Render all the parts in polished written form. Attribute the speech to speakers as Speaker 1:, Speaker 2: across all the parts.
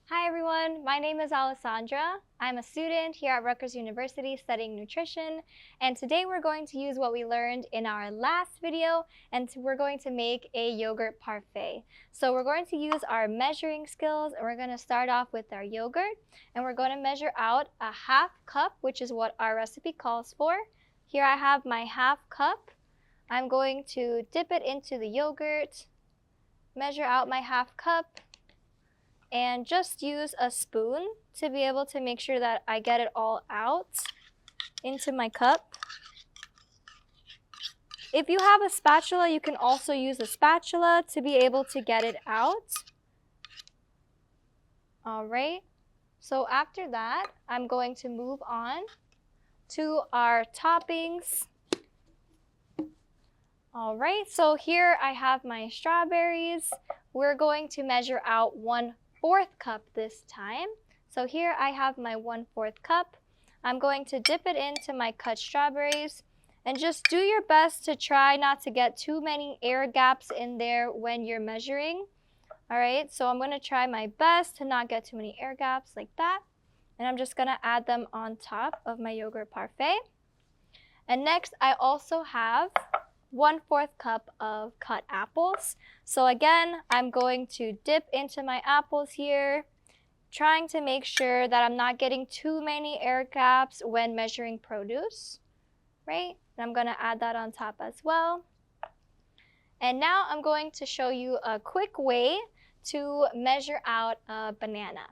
Speaker 1: Hi everyone, my name is Alessandra. I'm a student here at Rutgers University studying nutrition, and today we're going to use what we learned in our last video, and we're going to make a yogurt parfait. So we're going to use our measuring skills, and we're going to start off with our yogurt, and we're going to measure out a half cup, which is what our recipe calls for. Here I have my half cup. I'm going to dip it into the yogurt, measure out my half cup, and just use a spoon to be able to make sure that I get it all out into my cup. If you have a spatula, you can also use a spatula to be able to get it out. All right, so after that, I'm going to move on to our toppings. All right, so here I have my strawberries. We're going to measure out 1/4 cup this time. So here I have my 1/4 cup. I'm going to dip it into my cut strawberries, and just do your best to try not to get too many air gaps in there when you're measuring. All right, so I'm going to try my best to not get too many air gaps like that, and I'm just going to add them on top of my yogurt parfait. And next I also have 1/4 cup of cut apples. So again, I'm going to dip into my apples here, trying to make sure that I'm not getting too many air gaps when measuring produce, right? And I'm going to add that on top as well. And now I'm going to show you a quick way to measure out a banana.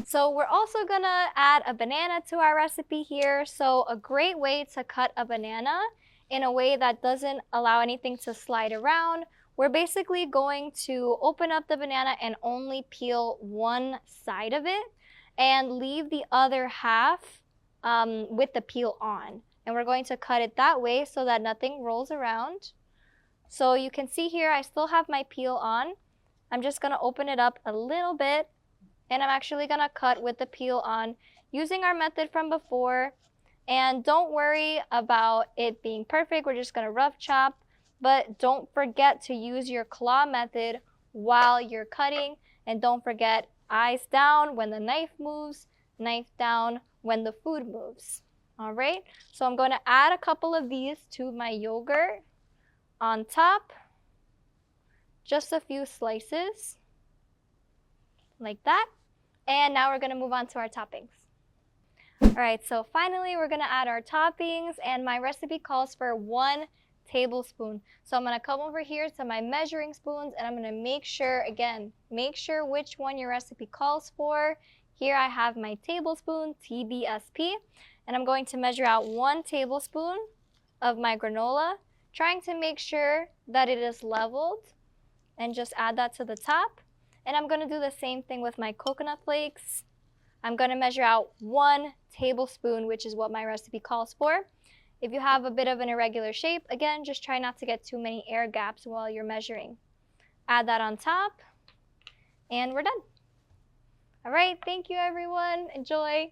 Speaker 1: So we're also going to add a banana to our recipe here. So a great way to cut a banana in a way that doesn't allow anything to slide around, we're basically going to open up the banana and only peel one side of it and leave the other half with the peel on. And we're going to cut it that way so that nothing rolls around. So you can see here I still have my peel on. I'm just going to open it up a little bit, and I'm actually going to cut with the peel on using our method from before. And don't worry about it being perfect. We're just going to rough chop, but don't forget to use your claw method while you're cutting, and don't forget eyes down when the knife moves, knife down when the food moves. All right, so I'm going to add a couple of these to my yogurt on top, just a few slices like that. And now we're going to move on to our toppings. All right, so finally we're going to add our toppings, and my recipe calls for 1 tablespoon. So I'm going to come over here to my measuring spoons, and I'm going to make sure, again, make sure which one your recipe calls for. Here I have my tablespoon, TBSP, and I'm going to measure out 1 tablespoon of my granola, trying to make sure that it is leveled, and just add that to the top. And I'm going to do the same thing with my coconut flakes. I'm going to measure out 1 tablespoon, which is what my recipe calls for. If you have a bit of an irregular shape, again, just try not to get too many air gaps while you're measuring. Add that on top, and we're done. All right, thank you everyone. Enjoy.